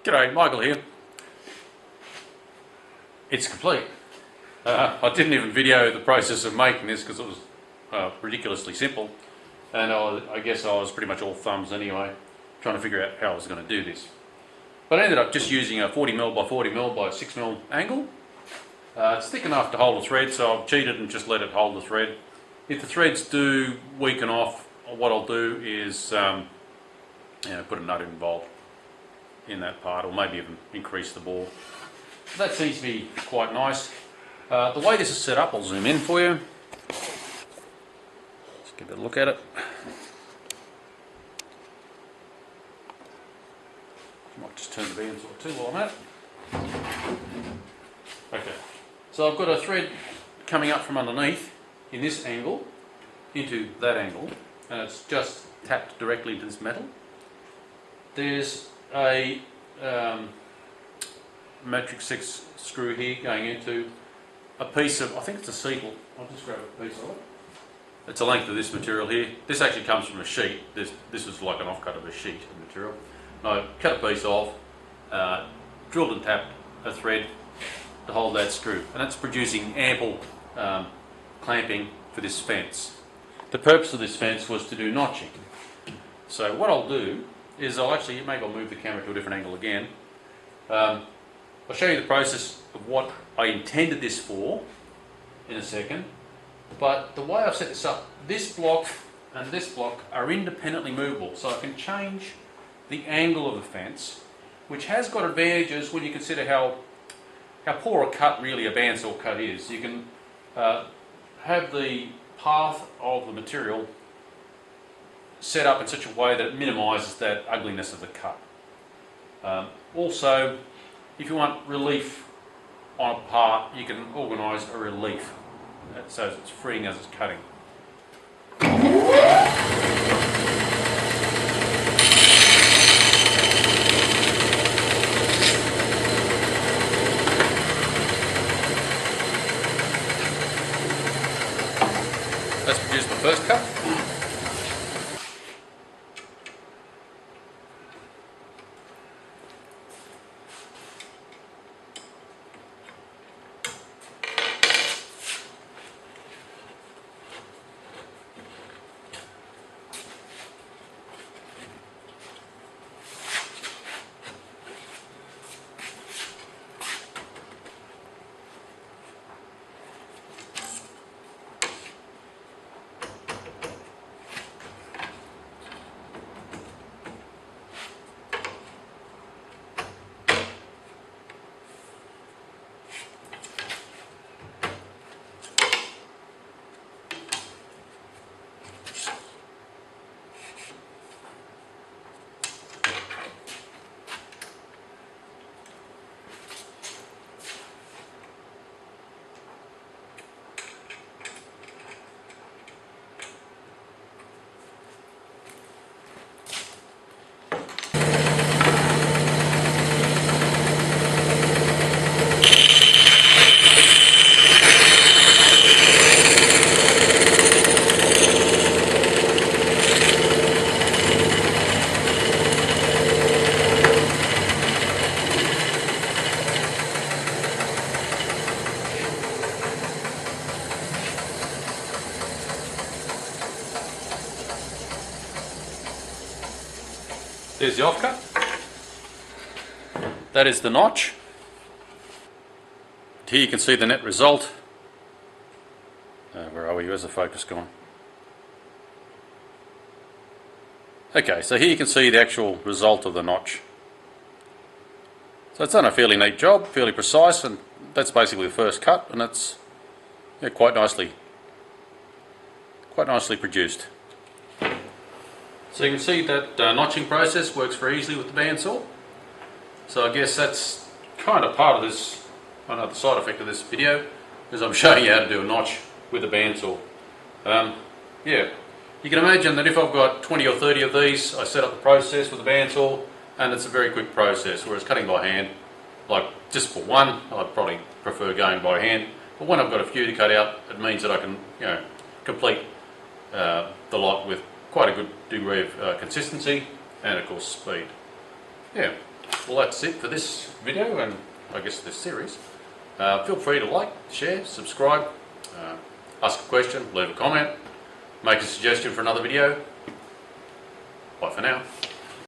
G'day, Michael here. It's complete. I didn't even video the process of making this because it was ridiculously simple, and I guess I was pretty much all thumbs anyway, trying to figure out how I was going to do this. But I ended up just using a 40mm by 40mm by 6mm angle. It's thick enough to hold the thread, so I've cheated and just let it hold the thread. If the threads do weaken off, what I'll do is put a nut involved in that part, or maybe even increase the bore. That seems to be quite nice. The way this is set up, I'll zoom in for you. Let's give it a look at it. Might just turn the bandsaw too while I'm at it. Okay, so I've got a thread coming up from underneath in this angle into that angle, and it's just tapped directly into this metal. There's a matrix 6 screw here going into a piece of, I think it's a seatle. I'll just grab a piece of it. It's a length of this material here. This actually comes from a sheet. This is like an offcut of a sheet of material. I cut a piece off, drilled and tapped a thread to hold that screw, and it's producing ample clamping for this fence. The purpose of this fence was to do notching. So what I'll do is maybe I'll move the camera to a different angle again. I'll show you the process of what I intended this for in a second, but the way I've set this up, this block and this block are independently movable, so I can change the angle of the fence, which has got advantages when you consider how poor a cut really a bandsaw cut is. You can have the path of the material set up in such a way that it minimises that ugliness of the cut. Also, if you want relief on a part, you can organise a relief so it's freeing as it's cutting. Let's produce the first cut. There's the offcut. That is the notch. Here you can see the net result. Where are we? Where's the focus gone? Okay, so here you can see the actual result of the notch. So it's done a fairly neat job, fairly precise, and that's basically the first cut, and it's quite nicely produced. So you can see that notching process works very easily with the bandsaw. So I guess that's kind of part of this, another side effect of this video, is I'm showing you how to do a notch with a bandsaw. Yeah, you can imagine that if I've got 20 or 30 of these, I set up the process with a bandsaw, and it's a very quick process, whereas cutting by hand, like just for one, I'd probably prefer going by hand, but when I've got a few to cut out, it means that I can complete the lot with quite a good degree of consistency and of course speed. Yeah, well, that's it for this video and I guess this series. Feel free to like, share, subscribe, ask a question, leave a comment, make a suggestion for another video. Bye for now.